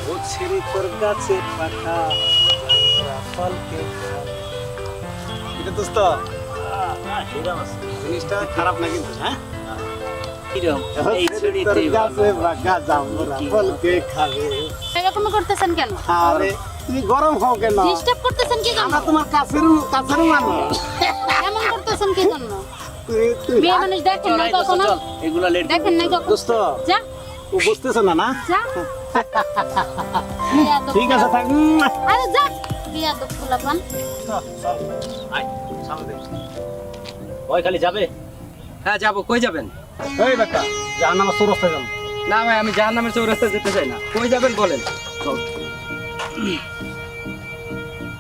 ও ছেড়ে তোর গাছে পাখা ফলকে এটা দোস্ত জিনিসটা খারাপ না কিন্তু হ্যাঁ এরকম করতেছেন কেন? আরে তুমি গরম হও কেন? ডিস্টার্ব করতেছেন কি জন্য? আমরা তোমার কাছের মানুষ। এমন করতেছেন কি জন্য? তুই মেয়ে মানুষ দেখেন না কখনো? এগুলা লেট দেখেন না কখনো? দোস্ত যা ও বুঝতেছ না না যা ঠিক আছে থাক আরে যা বিয়াদব ফুলাপান। আয় সামনে দে ওই খালি যাবে। হ্যাঁ যাবো। কই যাবেন? এই বেটা জাহান্নামে চৌরাস্তায় যাবো। না ভাই, আমি জাহান্নামের চৌরাস্তায় যেতে চাই না। কই যাবেন বলেন। চল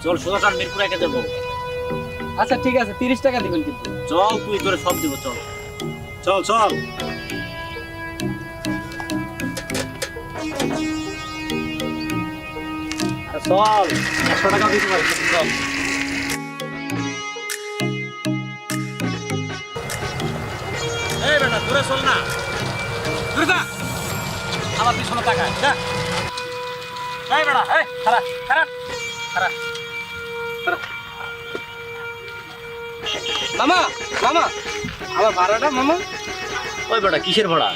চল সোজা চল মিরপুর একে যাবো। আচ্ছা ঠিক আছে, 30 টাকা দিবেন কিন্তু। চল তুই তোরে সব দিব চল। চল চল চল 100 টাকা দিতে পারি চল এই বেটা দূরে চল না, দূরে যা, আমার পিছনে তাকায় যা। এই বেটা এই খারাপ খারাপ খারাপ। মামা মামা, আমার ভাড়াটা মামা। ওই বেটা কিসের ভাড়া?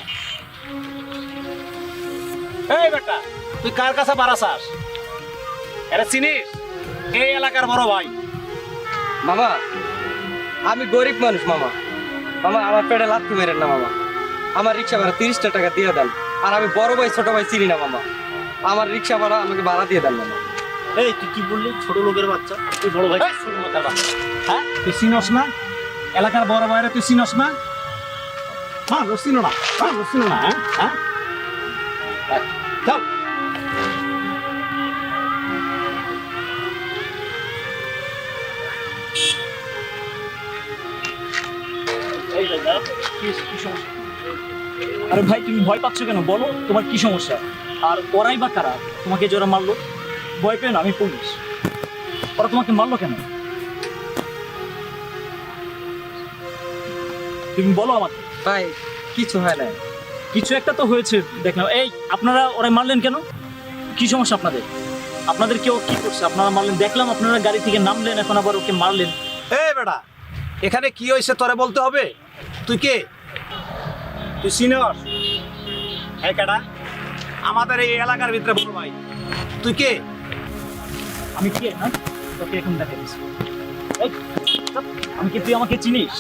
এই বেটা তুই কার কাছে ভাড়া চাস? এরা চিনিস? এই এলাকার বড় ভাই। মামা আমি গরিব মানুষ মামা। মামা আমার পেটে লাথি মেরেন না মামা। আমার রিক্সা ভাড়া 30 টাকা দিয়ে দেন। আর আমি বড় ভাই ছোট ভাই চিনি না মামা। আমার রিক্সা ভাড়া আমাকে ভাড়া দিয়ে দেন মামা। এই তুই কি বললি? ছোট লোকের বাচ্চা? তুই বড় ভাই ছোট লোকের বাচ্চা? হ্যাঁ তুই চিনস না এলাকার বড় ভাইরা? তুই চিনস না? হ্যাঁ চিনো না, হ্যাঁ চিনো না। হ্যাঁ হ্যাঁ চল এই দাদা কি সমস্যা? আরে ভাই তুমি ভয় পাচ্ছ কেন? বলো তোমার কি সমস্যা? আর ওরাই বা কারা তোমাকে যারা মারলো? ভয় পেও না, আমি পুলিশ। ওরা তোমাকে মারলো কেন? তুমি বলো আমাকে। ভাই কিছু হয় না। কিছু একটা তো হয়েছে দেখলাম। এই আপনারা ওরা মারলেন কেন? কি সমস্যা আপনাদের? আপনাদের কেউ কি করছে আপনারা মারলেন? দেখলাম আপনারা গাড়ি থেকে নামলেন, এখন আবার ওকে মারলেন। এই বেটা এখানে কি হয়েছে তোরে বলতে হবে। তুই কে? তুই চিনস? হ্যাঁ কেডা? আমাদের এই এলাকার ভিতরে বড় ভাই। তুই কে? আমি কে? হ্যাঁ তোকে এখন দেখা দিচ্ছি। এই, চুপ। আমি কি তুই আমাকে চিনিস?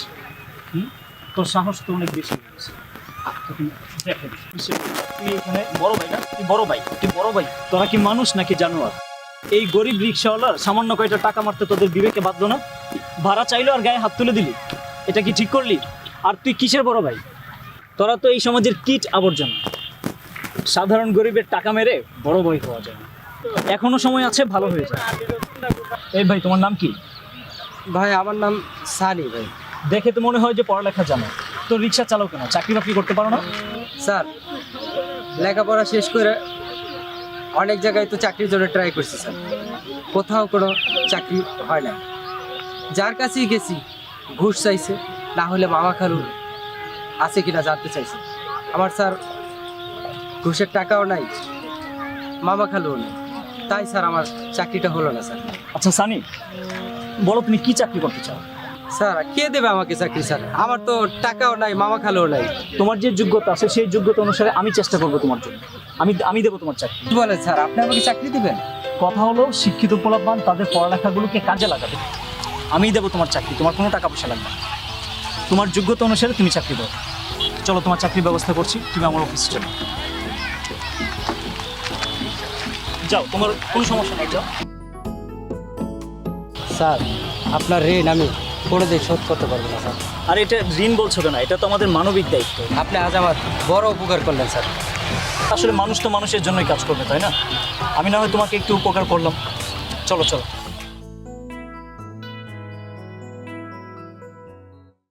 তোর সাহস তো অনেক বেশি হয়ে গেছে। তোকে দেখা দিচ্ছি। তুই এখানে বড় ভাই না? তুই বড় ভাই, তুই বড় ভাই। তোরা কি মানুষ নাকি জানোয়ার? এই গরিব রিক্সাওয়ালার সামান্য কয়টা টাকা মারতে তোদের বিবেকে বাধ্য না? ভাড়া চাইলো আর গায়ে হাত তুলে দিলি, এটা কি ঠিক করলি? আর তুই কিসের বড় ভাই? তোরা তো এই সমাজের কীট আবর্জনা। সাধারণ গরিবের টাকা মেরে বড় ভাই হওয়া যায় না। এখনো সময় আছে, ভালো হয়ে যায়। এই ভাই তোমার নাম কি? ভাই আমার নাম সানি ভাই। দেখে তো মনে হয় যে পড়ালেখা জানো। তো রিক্সা চালাও কেন? চাকরি বাকরি করতে পারো না? স্যার লেখাপড়া শেষ করে অনেক জায়গায় তো চাকরির জন্য ট্রাই করছি স্যার, কোথাও কোনো চাকরি হয় না। যার কাছেই গেছি ঘুষ চাইছে, না হলে মামা খালু আছে কিনা জানতে চাইছে। আমার স্যার ঘুষের টাকাও নাই, মামা খালুও নেই, তাই স্যার আমার চাকরিটা হলো না স্যার। আচ্ছা সানি, বলো তুমি কি চাকরি করতে চাও? স্যার কে দেবে আমাকে চাকরি স্যার? আমার তো টাকাও নাই, মামা খালুও নাই। তোমার যে যোগ্যতা আছে সেই যোগ্যতা অনুসারে আমি চেষ্টা করবো তোমার জন্য। আমি দেবো তোমার চাকরি। কি বলেন স্যার, আপনি আমাকে চাকরি দিবেন? কথা হলো শিক্ষিত পোলাপান তাদের পড়ালেখাগুলোকে কাজে লাগাবে। আমিই দেবো তোমার চাকরি, তোমার কোনো টাকা পয়সা লাগবে না। তোমার যোগ্যতা অনুসারে তুমি চাকরি দাও। চলো তোমার চাকরির ব্যবস্থা করছি, তুমি আমার অফিসে চলো। যাও, তোমার কোনো সমস্যা নেই, যাও। স্যার আপনার ঋণ আমি কোনোদিন শোধ করতে পারবো না স্যার। আর এটা ঋণ বলছো কেন? এটা তো আমাদের মানবিক দায়িত্ব। আপনি আজ আমার বড় উপকার করলেন স্যার। আসলে মানুষ তো মানুষের জন্যই কাজ করবে, তাই না? আমি না হয় তোমাকে একটু উপকার করলাম। চলো চলো।